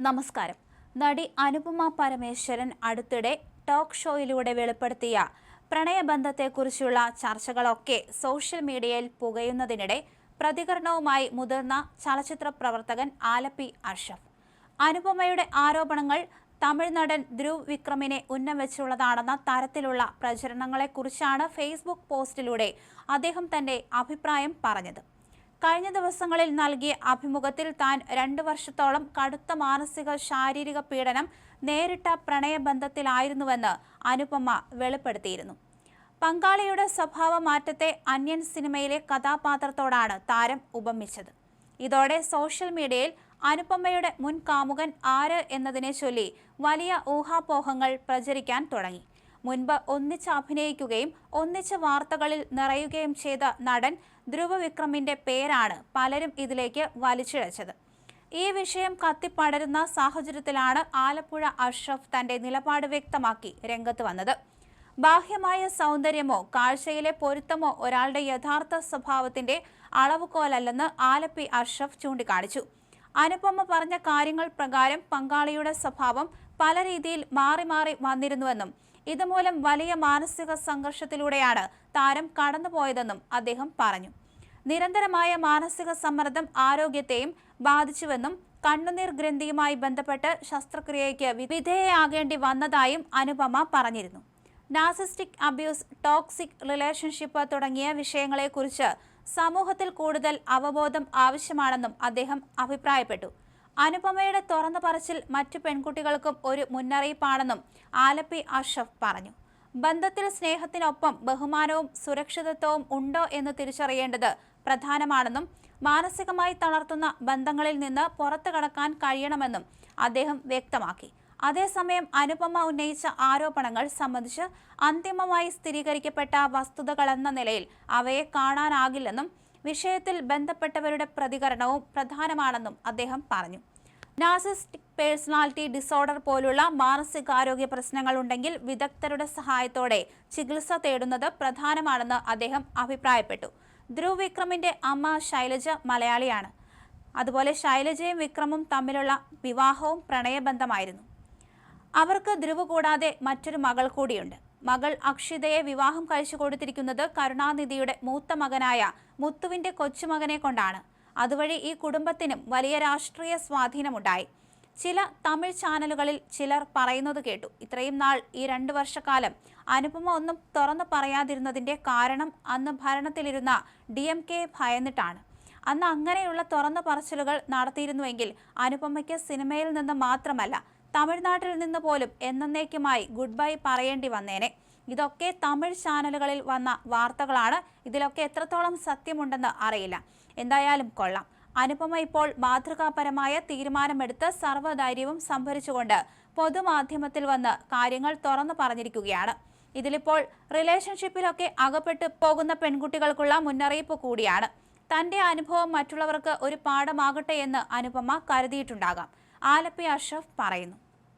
നമസ്കാരം. നടി അനുപമ പരമേശ്വരൻ അടുത്തിടെ ടോക്ക് ഷോയിലൂടെ വെളിപ്പെടുത്തിയ പ്രണയബന്ധത്തെക്കുറിച്ചുള്ള ചർച്ചകളൊക്കെ സോഷ്യൽ മീഡിയയിൽ പുകയുന്നതിനിടെ പ്രതികരണവുമായി മുതിർന്ന ചലച്ചിത്ര പ്രവർത്തകൻ ആലപ്പി അഷ്റഫ്. അനുപമയുടെ ആരോപണങ്ങൾ തമിഴ് നടൻ ധ്രുവ് വിക്രമിനെ ഉന്നം വെച്ചുള്ളതാണെന്ന തരത്തിലുള്ള പ്രചരണങ്ങളെക്കുറിച്ചാണ് ഫേസ്ബുക്ക് പോസ്റ്റിലൂടെ അദ്ദേഹം തന്റെ അഭിപ്രായം പറഞ്ഞത്. കഴിഞ്ഞ ദിവസങ്ങളിൽ നൽകിയ അഭിമുഖത്തിൽ താൻ 2 വർഷത്തോളം കടുത്ത മാനസിക ശാരീരിക പീഡനം നേരിട്ട പ്രണയബന്ധത്തിലായിരുന്നുവെന്ന് അനുപമ വെളിപ്പെടുത്തിയിരുന്നു. പങ്കാളിയുടെ സ്വഭാവമാറ്റത്തെ അന്യൻ സിനിമയിലെ കഥാപാത്രത്തോടാണ് താരം ഉപമിച്ചത്. ഇതോടെ സോഷ്യൽ മീഡിയയിൽ അനുപമയുടെ മുൻ കാമുകൻ ആര് എന്നതിനെ ചൊല്ലി വലിയ ഊഹാപോഹങ്ങൾ പ്രചരിക്കാൻ തുടങ്ങി. മുൻപ് ഒന്നിച്ച് അഭിനയിക്കുകയും ഒന്നിച്ച് വാർത്തകളിൽ നിറയുകയും ചെയ്ത നടൻ ധ്രുവ് വിക്രമിന്റെ പേരാണ് പലരും ഇതിലേക്ക് വലിച്ചിഴച്ചത്. ഈ വിഷയം കത്തിപ്പടരുന്ന സാഹചര്യത്തിലാണ് ആലപ്പുഴ അഷ്റഫ് തന്റെ നിലപാട് വ്യക്തമാക്കി രംഗത്ത് വന്നത്. ബാഹ്യമായ സൗന്ദര്യമോ കാഴ്ചയിലെ പൊരുത്തമോ ഒരാളുടെ യഥാർത്ഥ സ്വഭാവത്തിന്റെ അളവുകോലല്ലെന്ന് ആലപ്പി അഷ്റഫ് ചൂണ്ടിക്കാണിച്ചു. അനുപമ പറഞ്ഞ കാര്യങ്ങൾ പ്രകാരം പങ്കാളിയുടെ സ്വഭാവം പല രീതിയിൽ മാറി മാറി വന്നിരുന്നുവെന്നും ഇതുമൂലം വലിയ മാനസിക സംഘർഷത്തിലൂടെയാണ് താരം കടന്നുപോയതെന്നും അദ്ദേഹം പറഞ്ഞു. നിരന്തരമായ മാനസിക സമ്മർദ്ദം ആരോഗ്യത്തെയും ബാധിച്ചുവെന്നും കണ്ണുനീർ ഗ്രന്ഥിയുമായി ബന്ധപ്പെട്ട് ശസ്ത്രക്രിയയ്ക്ക് വിധേയയാകേണ്ടി വന്നതായും അനുപമ പറഞ്ഞിരുന്നു. നാർസിസ്റ്റിക് അബ്യൂസ്, ടോക്സിക് റിലേഷൻഷിപ്പ് തുടങ്ങിയ വിഷയങ്ങളെക്കുറിച്ച് സമൂഹത്തിൽ കൂടുതൽ അവബോധം ആവശ്യമാണെന്നും അദ്ദേഹം അഭിപ്രായപ്പെട്ടു. അനുപമയുടെ തുറന്നു പറച്ചിൽ മറ്റു പെൺകുട്ടികൾക്കും ഒരു മുന്നറിയിപ്പാണെന്നും ആലപ്പി അഷ്റഫ് പറഞ്ഞു. ബന്ധത്തിൽ സ്നേഹത്തിനൊപ്പം ബഹുമാനവും സുരക്ഷിതത്വവും ഉണ്ടോ എന്ന് തിരിച്ചറിയേണ്ടത് പ്രധാനമാണെന്നും മാനസികമായി തളർത്തുന്ന ബന്ധങ്ങളിൽ നിന്ന് പുറത്തു കടക്കാൻ കഴിയണമെന്നും അദ്ദേഹം വ്യക്തമാക്കി. അതേസമയം അനുപമ ഉന്നയിച്ച ആരോപണങ്ങൾ സംബന്ധിച്ച് അന്തിമമായി സ്ഥിരീകരിക്കപ്പെട്ട വസ്തുതകളെന്ന നിലയിൽ അവയെ കാണാനാകില്ലെന്നും വിഷയത്തിൽ ബന്ധപ്പെട്ടവരുടെ പ്രതികരണവും പ്രധാനമാണെന്നും അദ്ദേഹം പറഞ്ഞു. നാർസിസ്റ്റിക് പേഴ്സണാലിറ്റി ഡിസോർഡർ പോലുള്ള മാനസികാരോഗ്യ പ്രശ്നങ്ങൾ ഉണ്ടെങ്കിൽ വിദഗ്ധരുടെ സഹായത്തോടെ ചികിത്സ തേടുന്നത് പ്രധാനമാണെന്ന് അദ്ദേഹം അഭിപ്രായപ്പെട്ടു. ധ്രുവ് വിക്രമിന്റെ അമ്മ ശൈലജ മലയാളിയാണ്. അതുപോലെ ശൈലജയും വിക്രമും തമ്മിലുള്ള വിവാഹവും പ്രണയബന്ധമായിരുന്നു. അവർക്ക് ധ്രുവ് കൂടാതെ മറ്റൊരു മകൾ കൂടിയുണ്ട്. മകൾ അക്ഷിതയെ വിവാഹം കഴിച്ചു കൊടുത്തിരിക്കുന്നത് കരുണാനിധിയുടെ മൂത്ത മകനായ മുത്തുവിന്റെ കൊച്ചുമകനെ കൊണ്ടാണ്. അതുവഴി ഈ കുടുംബത്തിനും വലിയ രാഷ്ട്രീയ സ്വാധീനമുണ്ടായി. ചില തമിഴ് ചാനലുകളിൽ ചിലർ പറയുന്നത് കേട്ടു, ഇത്രയും നാൾ ഈ 2 വർഷക്കാലം അനുപമ ഒന്നും തുറന്നു പറയാതിരുന്നതിന്റെ കാരണം അന്ന് ഭരണത്തിലിരുന്ന DMK ഭയന്നിട്ടാണ്. അന്ന് അങ്ങനെയുള്ള തുറന്നു പറച്ചിലുകൾ നടത്തിയിരുന്നുവെങ്കിൽ അനുപമയ്ക്ക് സിനിമയിൽ നിന്ന് മാത്രമല്ല തമിഴ്നാട്ടിൽ നിന്ന് പോലും എന്നേക്കുമായി ഗുഡ് ബൈ പറയേണ്ടി വന്നേനെ. ഇതൊക്കെ തമിഴ് ചാനലുകളിൽ വന്ന വാർത്തകളാണ്. ഇതിലൊക്കെ എത്രത്തോളം സത്യമുണ്ടെന്ന് അറിയില്ല. എന്തായാലും കൊള്ളാം. അനുപമ ഇപ്പോൾ മാതൃകാപരമായ തീരുമാനമെടുത്ത് സർവ്വധൈര്യവും സംഭരിച്ചുകൊണ്ട് പൊതുമാധ്യമത്തിൽ വന്ന് കാര്യങ്ങൾ തുറന്നു പറഞ്ഞിരിക്കുകയാണ്. ഇതിലിപ്പോൾ റിലേഷൻഷിപ്പിലൊക്കെ അകപ്പെട്ടു പോകുന്ന പെൺകുട്ടികൾക്കുള്ള മുന്നറിയിപ്പ് കൂടിയാണ്. തന്റെ അനുഭവം മറ്റുള്ളവർക്ക് ഒരു പാഠമാകട്ടെ എന്ന് അനുപമ കരുതിയിട്ടുണ്ടാകാം. ആലപ്പി അഷ്റഫ് പറയുന്നു.